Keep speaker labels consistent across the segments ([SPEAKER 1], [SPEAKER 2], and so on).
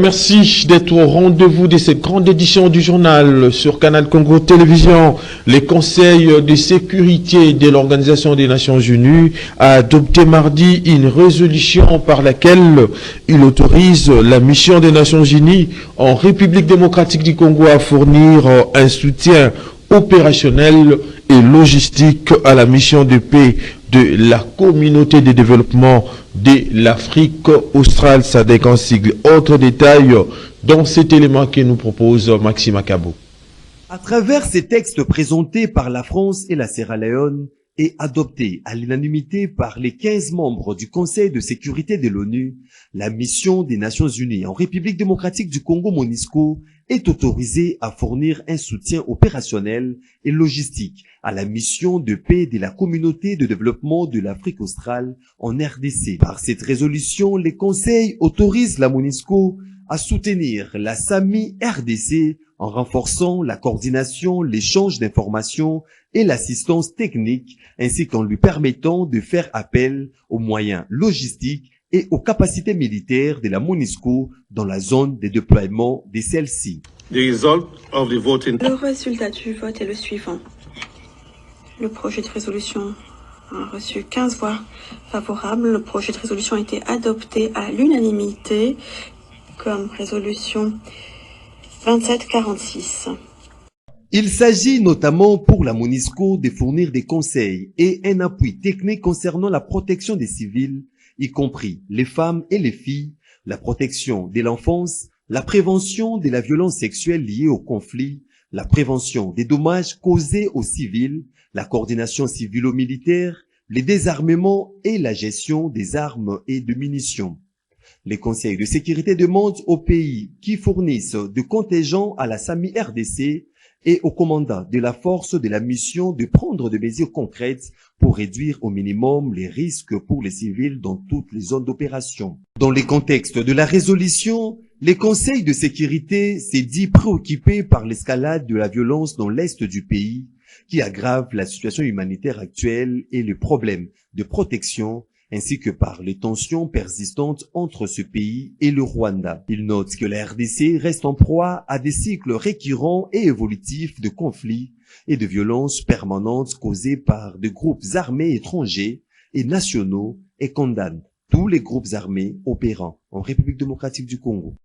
[SPEAKER 1] Merci d'être au rendez-vous de cette grande édition du journal sur Canal Congo Télévision. Les conseils de sécurité de l'Organisation des Nations Unies a adopté mardi une résolution par laquelle il autorise la mission des Nations Unies en République démocratique du Congo à fournir un soutien opérationnel et logistique à la mission de paix de la communauté de développement de l'Afrique australe, SADC en sigle. Autre détail dans cet élément que nous propose Maxime Akabo.
[SPEAKER 2] À travers ces textes présentés par la France et la Sierra Leone et adoptés à l'unanimité par les 15 membres du Conseil de sécurité de l'ONU, la mission des Nations Unies en République démocratique du Congo MONUSCO est autorisée à fournir un soutien opérationnel et logistique à la mission de paix de la communauté de développement de l'Afrique australe en RDC. Par cette résolution, les conseils autorisent la MONUSCO à soutenir la SAMI RDC en renforçant la coordination, l'échange d'informations et l'assistance technique, ainsi qu'en lui permettant de faire appel aux moyens logistiques et aux capacités militaires de la MONUSCO dans la zone de déploiement de celle-ci.
[SPEAKER 3] Le
[SPEAKER 4] résultat du vote est le suivant. Le projet de résolution a reçu 15 voix favorables. Le projet de résolution a été adopté à l'unanimité comme résolution 2746.
[SPEAKER 2] Il s'agit notamment pour la MONUSCO de fournir des conseils et un appui technique concernant la protection des civils, y compris les femmes et les filles, la protection de l'enfance, la prévention de la violence sexuelle liée au conflit, la prévention des dommages causés aux civils, la coordination civilo-militaire, le désarmement et la gestion des armes et de munitions. Les conseils de sécurité demandent aux pays qui fournissent de contingents à la SAMI RDC et au commandant de la force de la mission de prendre des mesures concrètes pour réduire au minimum les risques pour les civils dans toutes les zones d'opération. Dans le contexte de la résolution, les conseils de sécurité s'est dit préoccupés par l'escalade de la violence dans l'est du pays qui aggrave la situation humanitaire actuelle et les problèmes de protection ainsi que par les tensions persistantes entre ce pays et le Rwanda. Il note que la RDC reste en proie à des cycles récurrents et évolutifs de conflits et de violences permanentes causées par des groupes armés étrangers et nationaux et condamne tous les groupes armés opérant en République démocratique du Congo.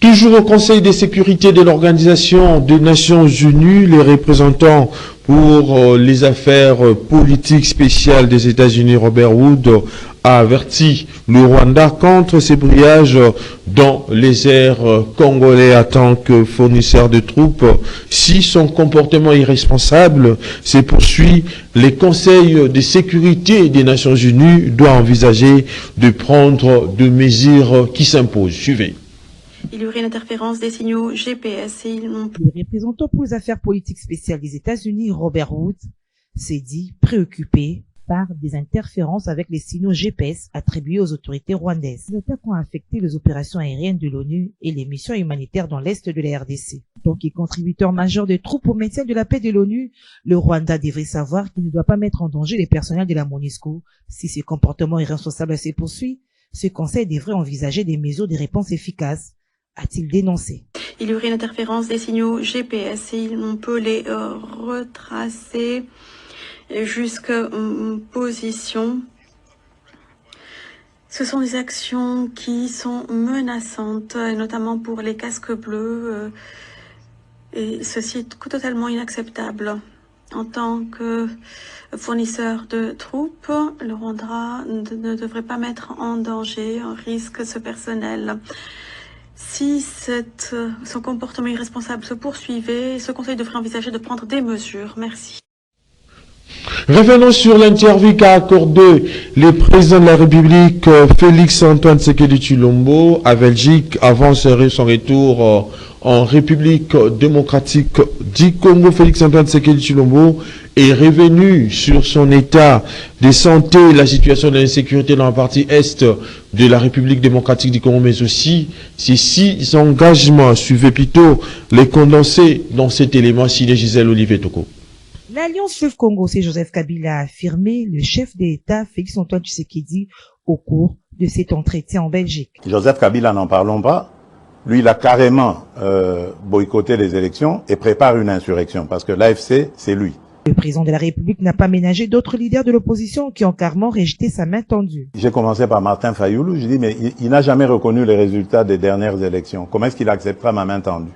[SPEAKER 1] Toujours au Conseil de sécurité de l'Organisation des Nations Unies, les représentants pour les affaires politiques spéciales des États-Unis, Robert Wood, a averti le Rwanda contre ces brillages dans les airs congolais en tant que fournisseur de troupes. Si son comportement irresponsable se poursuit, les conseils de sécurité des Nations Unies doivent envisager de prendre des mesures qui s'imposent. Suivez.
[SPEAKER 4] Il y aurait une interférence des signaux GPS et
[SPEAKER 5] Le représentant pour les affaires politiques spéciales des États-Unis, Robert Wood, s'est dit préoccupé par des interférences avec les signaux GPS attribués aux autorités rwandaises. Les attaques ont affecté les opérations aériennes de l'ONU et les missions humanitaires dans l'est de la RDC. Donc, qu'il est contributeur majeur des troupes au maintien de la paix de l'ONU, le Rwanda devrait savoir qu'il ne doit pas mettre en danger les personnels de la MONUSCO. Si ce comportement irresponsable se poursuit, ce conseil devrait envisager des mesures de réponse efficaces, a-t-il dénoncé.
[SPEAKER 4] Il y aurait une interférence des signaux GPS et on peut les retracer jusqu'à position. Ce sont des actions qui sont menaçantes, notamment pour les casques bleus, et ceci est totalement inacceptable. En tant que fournisseur de troupes, le Rwanda ne devrait pas mettre en danger, en risque ce personnel. Si son comportement irresponsable se poursuivait, ce conseil devrait envisager de prendre des mesures. Merci.
[SPEAKER 1] Revenons sur l'interview qu'a accordé le président de la République, Félix-Antoine Tshisekedi Tshilombo, à Belgique, avant son retour en République démocratique du Congo. Félix-Antoine Tshisekedi Tshilombo est revenu sur son état de santé, la situation de l'insécurité dans la partie est de la République démocratique du Congo, mais aussi ces 6 engagements. Suivez plutôt les condensés dans cet élément signé Gisèle Olivier Toko.
[SPEAKER 5] L'Alliance Fleuve Congo, c'est Joseph Kabila a affirmé le chef d'État Félix-Antoine Tshisekedi au cours de cet entretien en Belgique.
[SPEAKER 3] Joseph Kabila, n'en parlons pas. Lui, il a carrément boycotté les élections et prépare une insurrection parce que l'AFC, c'est lui.
[SPEAKER 5] Le président de la République n'a pas ménagé d'autres leaders de l'opposition qui ont carrément rejeté sa main tendue.
[SPEAKER 3] J'ai commencé par Martin Fayoulou. Je dis, mais il n'a jamais reconnu les résultats des dernières élections. Comment est-ce qu'il acceptera ma main tendue?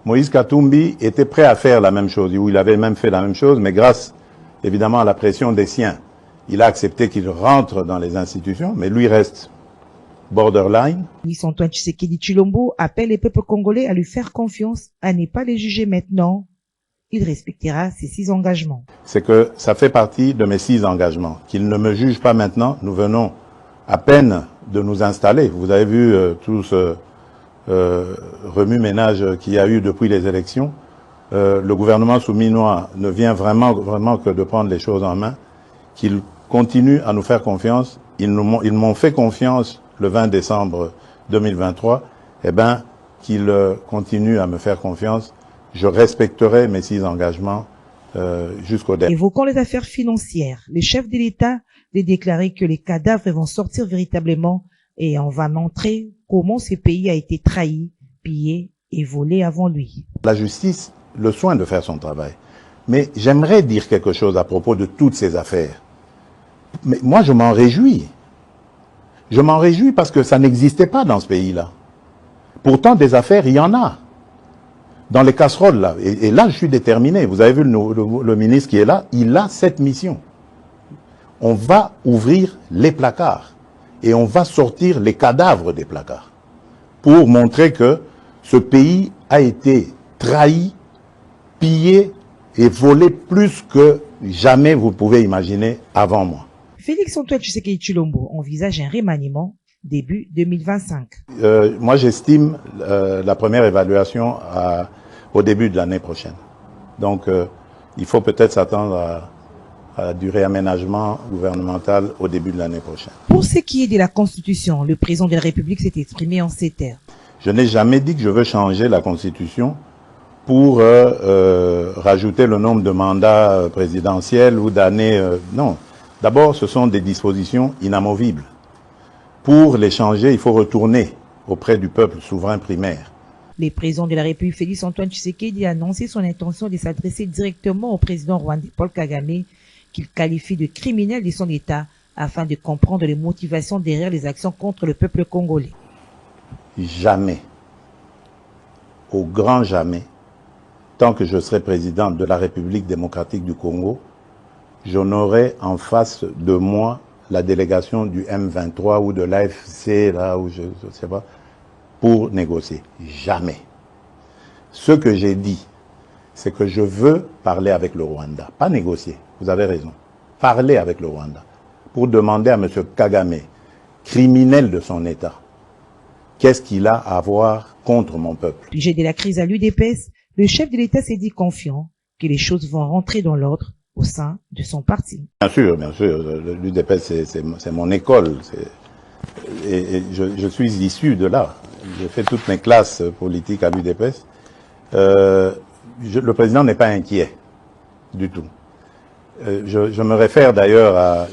[SPEAKER 3] Moïse Katumbi était prêt à faire la même chose, ou il avait même fait la même chose, mais grâce, évidemment, à la pression des siens, il a accepté qu'il rentre dans les institutions, mais lui reste borderline.
[SPEAKER 5] Félix Antoine Tshisekedi Tshilombo appelle les peuples congolais à lui faire confiance, à ne pas les juger maintenant. Il respectera ses 6 engagements.
[SPEAKER 3] C'est que ça fait partie de mes 6 engagements. Qu'il ne me juge pas maintenant. Nous venons à peine de nous installer. Vous avez vu tout ce remue-ménage qu'il y a eu depuis les élections. Le gouvernement souminois ne vient vraiment que de prendre les choses en main. Qu'il continue à nous faire confiance. Ils m'ont fait confiance le 20 décembre 2023. Eh bien, qu'ils continuent à me faire confiance. Je respecterai mes 6 engagements jusqu'au dernier.
[SPEAKER 5] Évoquant les affaires financières, le chef de l'État a déclaré que les cadavres vont sortir véritablement et on va montrer comment ce pays a été trahi, pillé et volé avant lui.
[SPEAKER 3] La justice, le soin de faire son travail. Mais j'aimerais dire quelque chose à propos de toutes ces affaires. Mais moi, je m'en réjouis. Je m'en réjouis parce que ça n'existait pas dans ce pays-là. Pourtant, des affaires, il y en a. Dans les casseroles, là, et là, je suis déterminé. Vous avez vu le ministre qui est là, il a cette mission. On va ouvrir les placards et on va sortir les cadavres des placards pour montrer que ce pays a été trahi, pillé et volé plus que jamais vous pouvez imaginer avant moi.
[SPEAKER 5] Félix Antoine Tshisekedi Tshilombo envisage un remaniement début 2025.
[SPEAKER 3] Moi, j'estime la première évaluation au début de l'année prochaine. Donc, il faut peut-être s'attendre à du réaménagement gouvernemental au début de l'année prochaine.
[SPEAKER 5] Pour ce qui est de la Constitution, le président de la République s'est exprimé en ces termes.
[SPEAKER 3] Je n'ai jamais dit que je veux changer la Constitution pour rajouter le nombre de mandats présidentiels ou d'années. Non. D'abord, ce sont des dispositions inamovibles. Pour les changer, il faut retourner auprès du peuple souverain primaire.
[SPEAKER 5] Le président de la République, Félix Antoine Tshisekedi, a annoncé son intention de s'adresser directement au président rwandais Paul Kagame, qu'il qualifie de criminel de son État, afin de comprendre les motivations derrière les actions contre le peuple congolais.
[SPEAKER 3] Jamais, au grand jamais, tant que je serai président de la République démocratique du Congo, je n'aurai en face de moi la délégation du M23 ou de l'AFC, là où je ne sais pas, pour négocier. Jamais. Ce que j'ai dit, c'est que je veux parler avec le Rwanda, pas négocier, vous avez raison, parler avec le Rwanda, pour demander à M. Kagame, criminel de son État, qu'est-ce qu'il a à voir contre mon peuple.
[SPEAKER 5] Sujet de la crise à l'UDPS, le chef de l'État s'est dit confiant que les choses vont rentrer dans l'ordre au sein de son parti.
[SPEAKER 3] Bien sûr, l'UDPS c'est mon école, et je suis issu de là. J'ai fait toutes mes classes politiques à l'UDPS. Le président n'est pas inquiet du tout. Je me réfère d'ailleurs à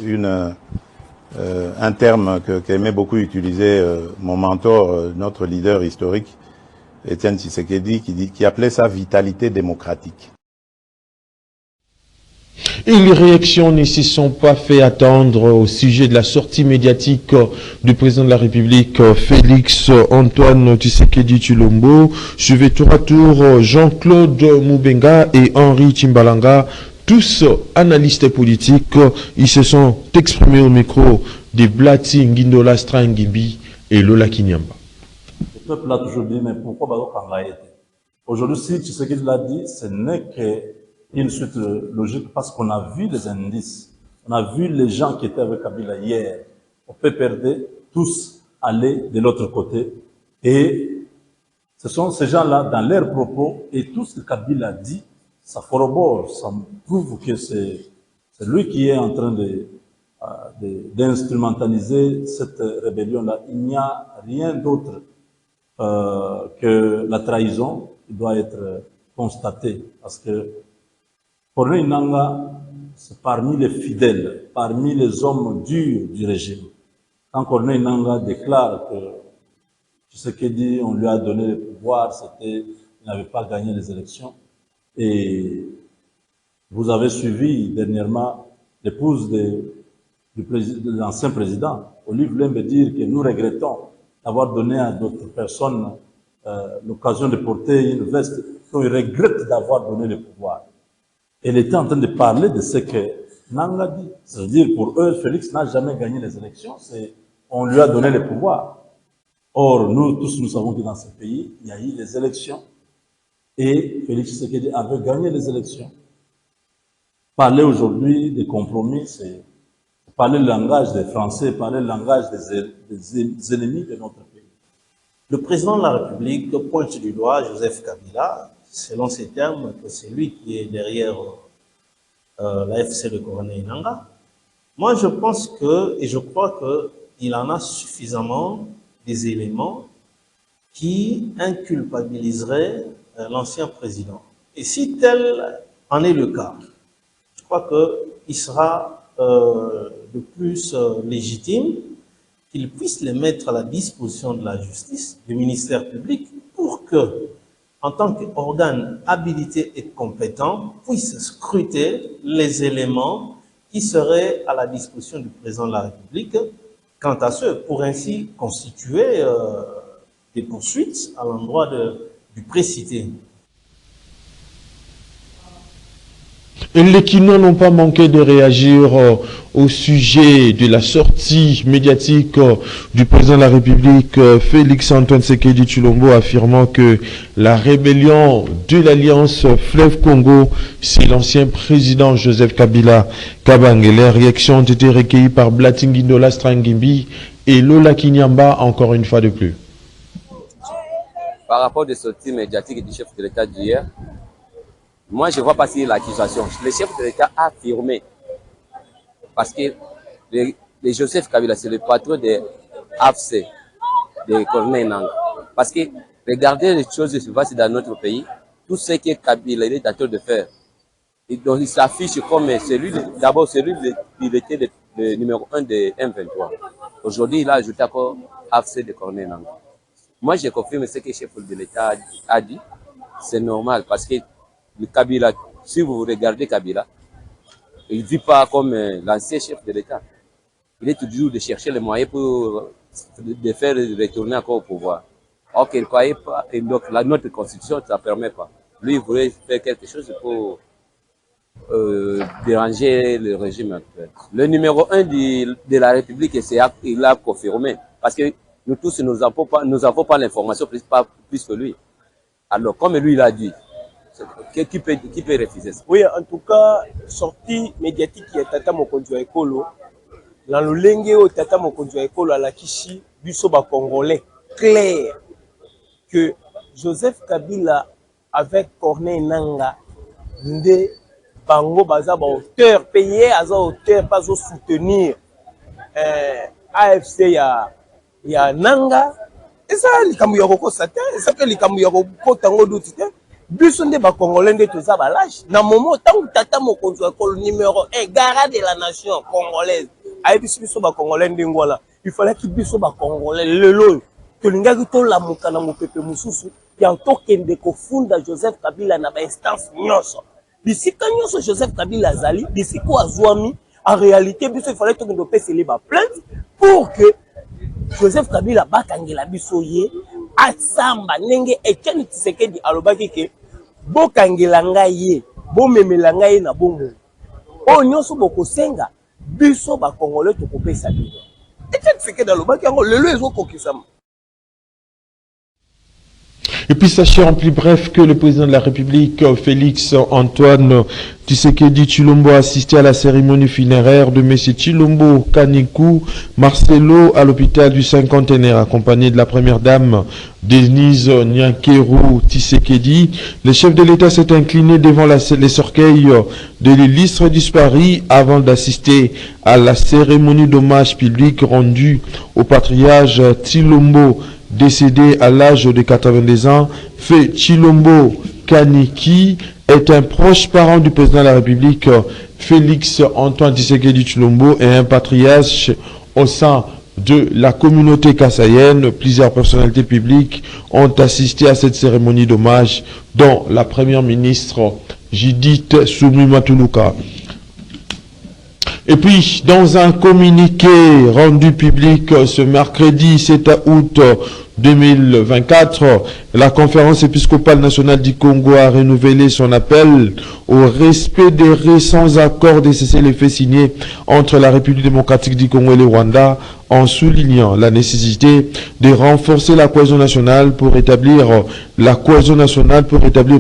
[SPEAKER 3] un terme qu'aimait beaucoup utiliser mon mentor, notre leader historique, Étienne Tshisekedi, qui appelait ça vitalité démocratique.
[SPEAKER 1] Et les réactions ne se sont pas fait attendre au sujet de la sortie médiatique du président de la République, Félix Antoine Tshisekedi Tshilombo. Suivez tour à tour Jean-Claude Moubenga et Henri Tchimbalanga, tous analystes politiques. Ils se sont exprimés au micro de Blati Ngindola Strangimbi et Lola Kinyamba.
[SPEAKER 6] Le peuple a toujours dit, mais pourquoi Bago Kangaïte? Aujourd'hui, si Tshisekedi l'a dit, ce n'est que une suite logique parce qu'on a vu les indices. On a vu les gens qui étaient avec Kabila hier au PPRD, tous aller de l'autre côté. Et ce sont ces gens-là, dans leurs propos, et tout ce que Kabila dit, ça corrobore, ça prouve que c'est lui qui est en train d'instrumentaliser cette rébellion-là. Il n'y a rien d'autre que la trahison qui doit être constatée. Parce que Corneille Nangaa, c'est parmi les fidèles, parmi les hommes durs du régime. quand Corneille Nangaa déclare que Tshisekedi, on lui a donné le pouvoir, il n'avait pas gagné les élections. Et vous avez suivi dernièrement l'épouse de l'ancien président, Olive Lembe, dire que nous regrettons d'avoir donné à d'autres personnes l'occasion de porter une veste, qu'ils regrettent d'avoir donné le pouvoir. Elle était en train de parler de ce que Nangaa dit. C'est-à-dire, pour eux, Félix n'a jamais gagné les élections, on lui a donné le pouvoir. Or, nous tous, nous savons que dans ce pays, il y a eu des élections et Félix Tshisekedi avait gagné les élections. Parler aujourd'hui des compromis, c'est parler le langage des Français, parler le langage des ennemis de notre pays.
[SPEAKER 7] Le président de la République pointe du doigt Joseph Kabila, selon ses termes, que c'est lui qui est derrière la FC de Corneille Nangaa. Moi, je pense que, et je crois qu'il en a suffisamment des éléments qui inculpabiliseraient l'ancien président. Et si tel en est le cas, je crois qu'il sera de plus légitime qu'il puisse les mettre à la disposition de la justice, du ministère public, pour que, en tant qu'organe habilité et compétent, puisse scruter les éléments qui seraient à la disposition du président de la République. Quant à ceux, pour ainsi constituer des poursuites à l'endroit du précité.
[SPEAKER 1] Et les Kinois n'ont pas manqué de réagir au sujet de la sortie médiatique du président de la République, Félix-Antoine Tshisekedi Tshilombo, affirmant que la rébellion de l'Alliance Fleuve Congo, c'est l'ancien président Joseph Kabila Kabange. Les réactions ont été recueillies par Blatingi Ndola Strangimbi et Lola Kinyamba, encore une fois de plus.
[SPEAKER 8] Par rapport aux sorties médiatiques du chef de l'État d'hier, moi, je ne vois pas si l'accusation. Le chef de l'État a affirmé, parce que le Joseph Kabila, c'est le patron de AFC, de Corneille Nangaa. Parce que, regardez les choses qui se passent dans notre pays, tout ce que Kabila est en train de faire. Et donc, il s'affiche comme celui, d'abord, il était le numéro 1 de M23. Aujourd'hui, il a ajouté encore AFC de Corneille Nangaa. Moi, je confirme ce que le chef de l'État a dit. C'est normal, parce que le Kabila, si vous regardez Kabila, il ne vit pas comme l'ancien chef de l'État. Il est toujours de chercher les moyens pour de faire retourner encore au pouvoir. Or qu'il ne croyait pas, et donc notre constitution ne ça permet pas. Lui, il voulait faire quelque chose pour déranger le régime actuel. Le numéro 1 de la République, il a confirmé. Parce que nous tous, nous n'avons pas l'information plus que lui. Alors, comme lui l'a dit, qui peut refuser ça?
[SPEAKER 9] Oui, en tout cas, sortie médiatique ya Tata Mokonzi wa Ekolo, dans le lenge au Tata Mokonzi wa Ekolo à la Kishi, biso ba Congolais, clair que Joseph Kabila avec Corneille Nangaa, nde bango baza ba auteur payé aza auteur pas au soutenir AFC ya Nangaa. Et ça, likambo ya kokosa te, et ça que likambo ya kokota ngo douti te. Biso nde ba Congolais nde toza ba lâche. Na moment tant Tata Mokonzi wa Ekolo numéro 1 garant de la nation congolaise. Ayi biso ba Congolais nde ngola. Il fallait que biso ba Congolais lelo to lingaki to lamuka na mopepe mususu ya tokende kofunda Joseph Kabila na ba instance nyonso. Bisika nyonso Joseph Kabila azali, bisiko azwami en réalité biso il fallait tokende peseli ba plainte pour que Joseph Kabila bakangela biso ye asamba ndenge Etienne Tshisekedi alobaki ke bokangela ngai ye bomemela ngai na bongo oyo nyonso bokosenga biso ba Congolais tokopesa bino Etienne Tshisekedi alobaki yango lelo ezokokisama.
[SPEAKER 1] Et puis sachez en plus bref que le président de la République, Félix-Antoine Tshisekedi Tshilombo, a assisté à la cérémonie funéraire de M. Tshilombo Kanikou Marcelo à l'hôpital du Cinquantenaire, accompagné de la première dame Denise Nyankeru Tshisekedi. Le chef de l'État s'est incliné devant les cercueils de l'illustre disparu avant d'assister à la cérémonie d'hommage public rendue au patriarche Tshilombo, décédé à l'âge de 82 ans. Fait Tshilombo Kaniki est un proche parent du président de la République, Félix-Antoine Tshisekedi Tshilombo, et un patriarche au sein de la communauté kassaïenne. Plusieurs personnalités publiques ont assisté à cette cérémonie d'hommage, dont la première ministre Judith Suminwa-Tuluka. Et puis, dans un communiqué rendu public ce mercredi 7 août 2024, la conférence épiscopale nationale du Congo a renouvelé son appel au respect des récents accords de cessez-le-feu signés entre la République démocratique du Congo et le Rwanda, en soulignant la nécessité de renforcer la cohésion nationale pour établir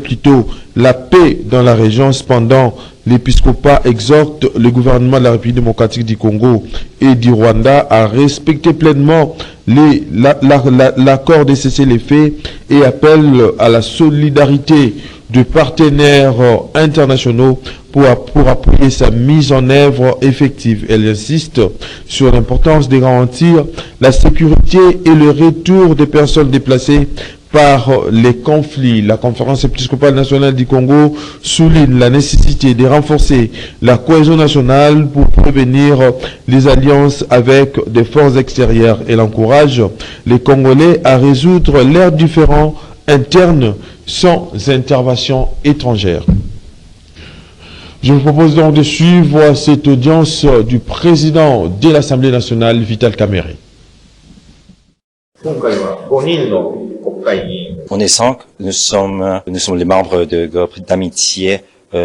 [SPEAKER 1] plutôt la paix dans la région. Cependant, l'épiscopat exhorte le gouvernement de la République démocratique du Congo et du Rwanda à respecter pleinement l'accord de cessez-le-feu et appelle à la solidarité de partenaires internationaux pour appuyer sa mise en œuvre effective. Elle insiste sur l'importance de garantir la sécurité et le retour des personnes déplacées par les conflits. La conférence épiscopale nationale du Congo souligne la nécessité de renforcer la cohésion nationale pour prévenir les alliances avec des forces extérieures. Elle encourage les Congolais à résoudre leurs différends internes sans intervention étrangère. Je vous propose donc de suivre cette audience du président de l'Assemblée nationale, Vital Kamerhe.
[SPEAKER 10] On est 5, nous sommes les membres de groupe d'amitié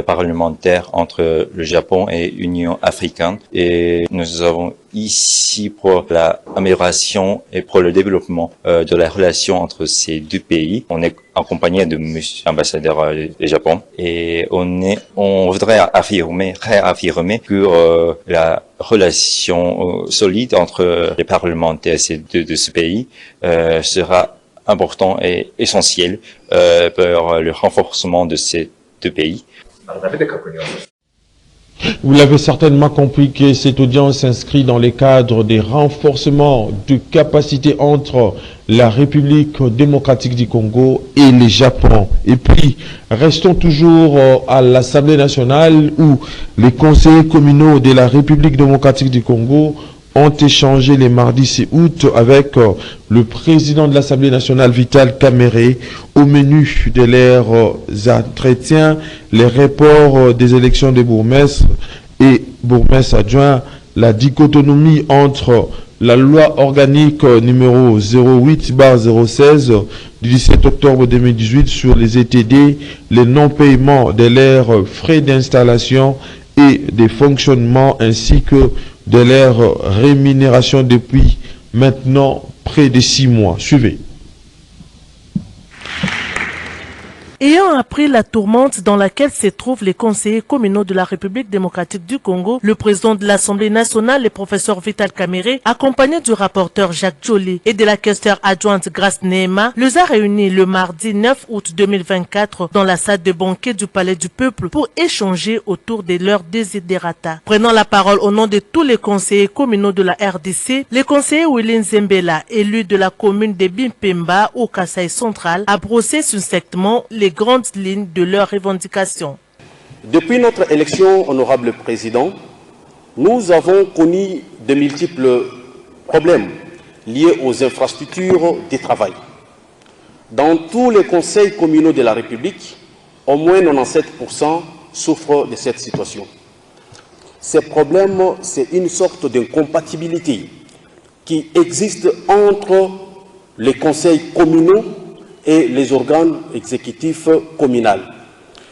[SPEAKER 10] parlementaire entre le Japon et l'Union africaine, et nous avons ici pour l'amélioration et pour le développement de la relation entre ces deux pays. On est accompagné de monsieur l'ambassadeur du Japon, et on voudrait réaffirmer que la relation solide entre les parlementaires de ce pays sera important et essentiel pour le renforcement de ces deux pays.
[SPEAKER 1] Vous l'avez certainement compris que cette audience s'inscrit dans le cadre des renforcements de capacités entre la République démocratique du Congo et le Japon. Et puis, restons toujours à l'Assemblée nationale où les conseillers communaux de la République démocratique du Congo ont échangé les mardis 6 août avec le président de l'Assemblée nationale, Vital Kamerhe, au menu de leurs entretiens, les reports des élections des bourgmestres et bourgmestres adjoints, la dichotomie entre la loi organique numéro 08/016 du 17 octobre 2018 sur les ETD, le non-paiement de leurs frais d'installation et de fonctionnement ainsi que de leur rémunération depuis maintenant près de 6 mois. Suivez.
[SPEAKER 11] Ayant appris la tourmente dans laquelle se trouvent les conseillers communaux de la République démocratique du Congo, le président de l'Assemblée nationale, le professeur Vital Kamerhe, accompagné du rapporteur Jacques Joly et de la questeur adjointe Grace Nehema, les a réunis le mardi 9 août 2024 dans la salle de banquet du Palais du Peuple pour échanger autour de leurs desiderata. Prenant la parole au nom de tous les conseillers communaux de la RDC, le conseiller Willy Nzembela, élu de la commune de Bimpemba au Kasaï central, a brossé succinctement les grandes lignes de leurs revendications.
[SPEAKER 12] Depuis notre élection, honorable président, nous avons connu de multiples problèmes liés aux infrastructures de travail. Dans tous les conseils communaux de la République, au moins 97% souffrent de cette situation. Ces problèmes, c'est une sorte d'incompatibilité qui existe entre les conseils communaux et les organes exécutifs communaux.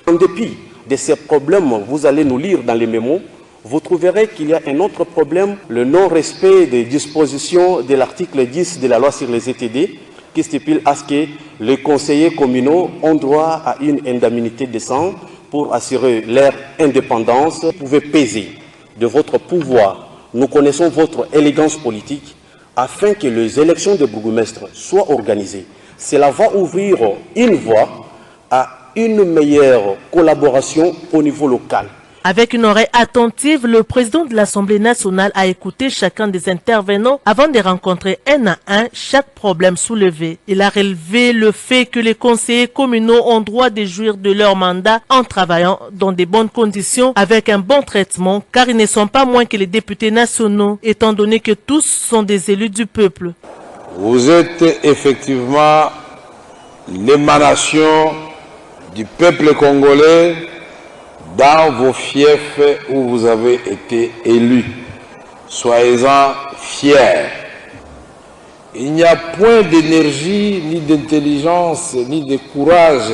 [SPEAKER 12] En dépit de ces problèmes, vous allez nous lire dans les mémos, vous trouverez qu'il y a un autre problème, le non-respect des dispositions de l'article 10 de la loi sur les ETD, qui stipule à ce que les conseillers communaux ont droit à une indemnité décente pour assurer leur indépendance. Vous pouvez peser de votre pouvoir. Nous connaissons votre élégance politique afin que les élections de bourgmestres soient organisées. Cela va ouvrir une voie à une meilleure collaboration au niveau local.
[SPEAKER 11] Avec une oreille attentive, le président de l'Assemblée nationale a écouté chacun des intervenants avant de rencontrer un à un chaque problème soulevé. Il a relevé le fait que les conseillers communaux ont droit de jouir de leur mandat en travaillant dans de bonnes conditions avec un bon traitement, car ils ne sont pas moins que les députés nationaux, étant donné que tous sont des élus du peuple.
[SPEAKER 13] Vous êtes effectivement l'émanation du peuple congolais dans vos fiefs où vous avez été élus. Soyez-en fiers. Il n'y a point d'énergie, ni d'intelligence, ni de courage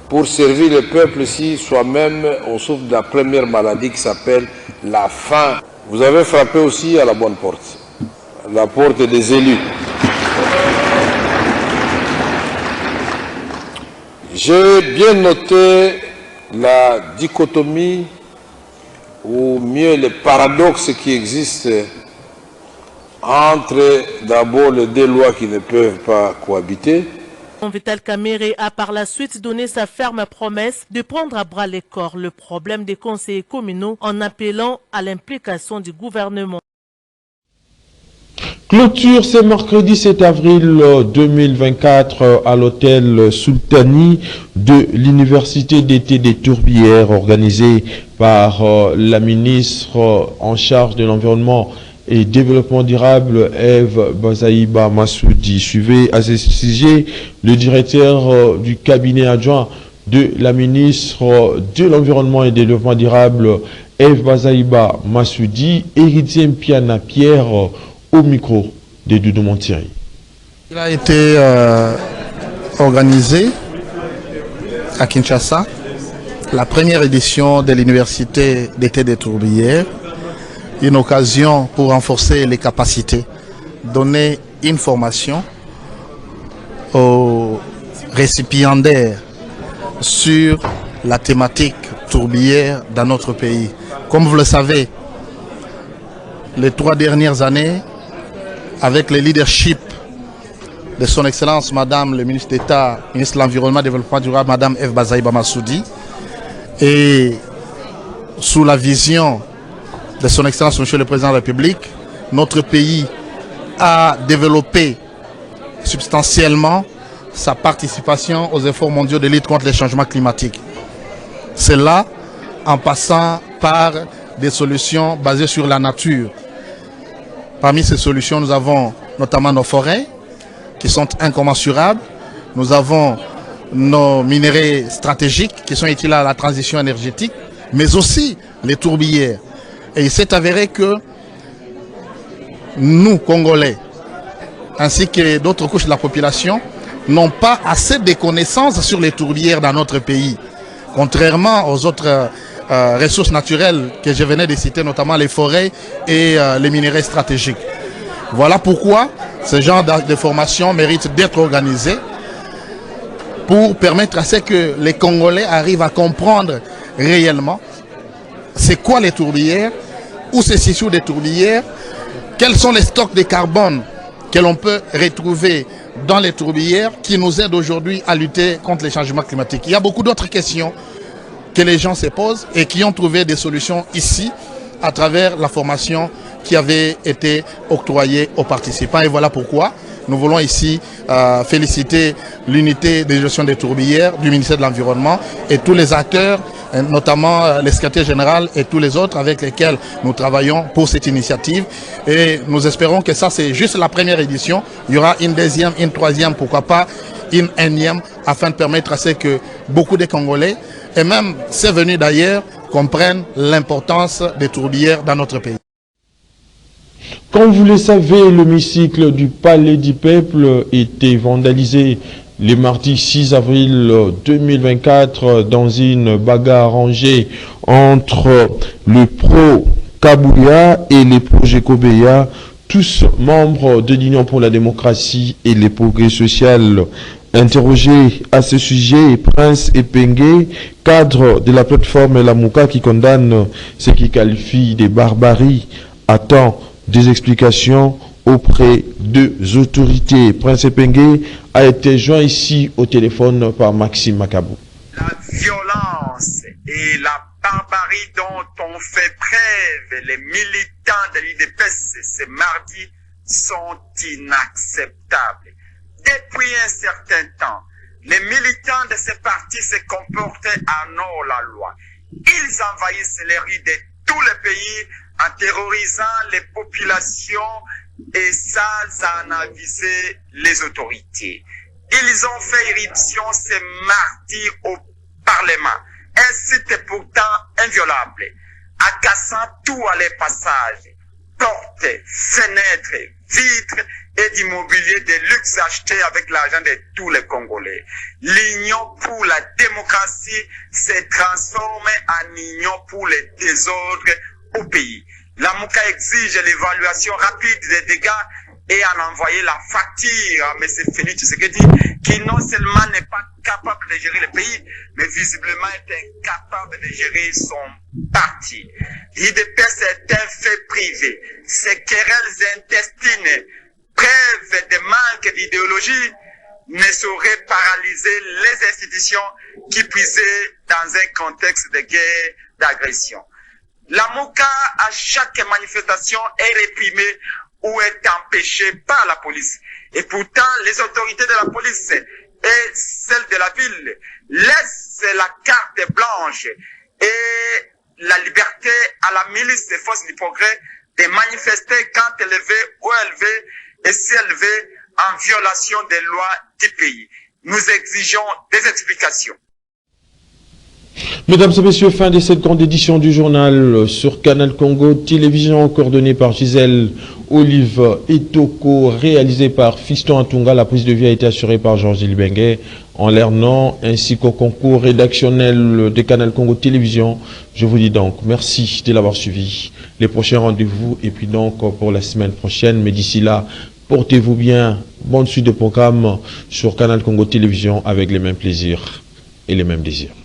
[SPEAKER 13] pour servir le peuple si soi-même on souffre de la première maladie qui s'appelle la faim. Vous avez frappé aussi à la bonne porte, la porte des élus. J'ai bien noté la dichotomie, ou mieux le paradoxe qui existe entre d'abord les deux lois qui ne peuvent pas cohabiter.
[SPEAKER 11] Vital Kamerhe a par la suite donné sa ferme promesse de prendre à bras le corps le problème des conseillers communaux en appelant à l'implication du gouvernement.
[SPEAKER 1] Clôture ce mercredi 7 avril 2024 à l'hôtel Sultani de l'Université d'été des Tourbières, organisée par la ministre en charge de l'environnement et développement durable, Eve Bazaïba Massoudi. Suivez à ce sujet le directeur du cabinet adjoint de la ministre de l'environnement et développement durable, Eve Bazaïba Massoudi, héritier Mpiana Pierre, au micro de Doudou Montieri.
[SPEAKER 14] Il a été organisé à Kinshasa, la première édition de l'Université d'été des Tourbières, une occasion pour renforcer les capacités, donner une formation aux récipiendaires sur la thématique tourbière dans notre pays. Comme vous le savez, les 3 dernières années, avec le leadership de son Excellence Madame le ministre d'État, ministre de l'Environnement et du Développement durable, Madame Eve Bazaïba Massoudi, et sous la vision de son Excellence Monsieur le Président de la République, notre pays a développé substantiellement sa participation aux efforts mondiaux de lutte contre les changements climatiques. Cela en passant par des solutions basées sur la nature. Parmi ces solutions, nous avons notamment nos forêts qui sont incommensurables. Nous avons nos minéraux stratégiques qui sont utiles à la transition énergétique, mais aussi les tourbières. Et il s'est avéré que nous, Congolais, ainsi que d'autres couches de la population, n'ont pas assez de connaissances sur les tourbières dans notre pays. Contrairement aux autres ressources naturelles que je venais de citer, notamment les forêts et les minéraux stratégiques. Voilà pourquoi ce genre de formation mérite d'être organisé pour permettre à ce que les Congolais arrivent à comprendre réellement c'est quoi les tourbières, où se situent les tourbières, quels sont les stocks de carbone que l'on peut retrouver dans les tourbières qui nous aident aujourd'hui à lutter contre les changements climatiques. Il y a beaucoup d'autres questions que les gens se posent et qui ont trouvé des solutions ici à travers la formation qui avait été octroyée aux participants. Et voilà pourquoi nous voulons ici féliciter l'unité de gestion des tourbières du ministère de l'Environnement et tous les acteurs, notamment le secrétaire général et tous les autres avec lesquels nous travaillons pour cette initiative. Et nous espérons que ça, c'est juste la première édition. Il y aura une deuxième, une troisième, pourquoi pas une énième, afin de permettre à ce que beaucoup de Congolais et même ceux venus d'ailleurs comprennent l'importance des tourbières dans notre pays.
[SPEAKER 1] Comme vous le savez, l'hémicycle du Palais du Peuple était vandalisé le mardi 6 avril 2024 dans une bagarre arrangée entre le Pro Kabouya et les projets Kobeya, tous membres de l'Union pour la démocratie et les progrès sociaux. Interrogé à ce sujet, Prince Epengue, cadre de la plateforme Lamuka qui condamne ce qui qualifie de barbarie, attend des explications auprès des autorités. Prince Epengue a été joint ici au téléphone par Maxime Makabou.
[SPEAKER 15] La violence et la barbarie dont ont fait preuve les militants de l'UDPS ce mardi sont inacceptables. Depuis un certain temps, les militants de ces partis se comportaient en hors-la-loi. Ils envahissent les rues de tout le pays en terrorisant les populations et sans en aviser les autorités. Ils ont fait éruption ce mardi au Parlement, un site pourtant inviolable, en cassant tout à les passages, portes, fenêtres, vitres et d'immobilier de luxe acheté avec l'argent de tous les Congolais. L'Union pour la démocratie s'est transformée en union pour les désordres au pays. La MOUCA exige l'évaluation rapide des dégâts et en envoyer la facture à M. Félix Tshisekedi, qui non seulement n'est pas capable de gérer le pays, mais visiblement est incapable de gérer son parti. L'IDPS est un fait privé. Ces querelles intestines, preuve de manque d'idéologie, ne sauraient paralyser les institutions qui puisaient dans un contexte de guerre, d'agression. La MOUCA, à chaque manifestation, est réprimée ou est empêchée par la police. Et pourtant, les autorités de la police et celles de la ville laissent la carte blanche et la liberté à la milice des forces du progrès de manifester quand elle veut, où elle veut et si elle veut, en violation des lois du pays. Nous exigeons des explications.
[SPEAKER 1] Mesdames et messieurs, fin de cette grande édition du journal sur Canal Congo Télévision, coordonnée par Gisèle Olive Etoko, réalisée par Fiston Atunga. La prise de vie a été assurée par Georges Benguet en Lernan, ainsi qu'au concours rédactionnel de Canal Congo Télévision. Je vous dis donc merci de l'avoir suivi. Les prochains rendez-vous, et puis donc pour la semaine prochaine, mais d'ici là, portez-vous bien. Bonne suite de programmes sur Canal Congo Télévision avec les mêmes plaisirs et les mêmes désirs.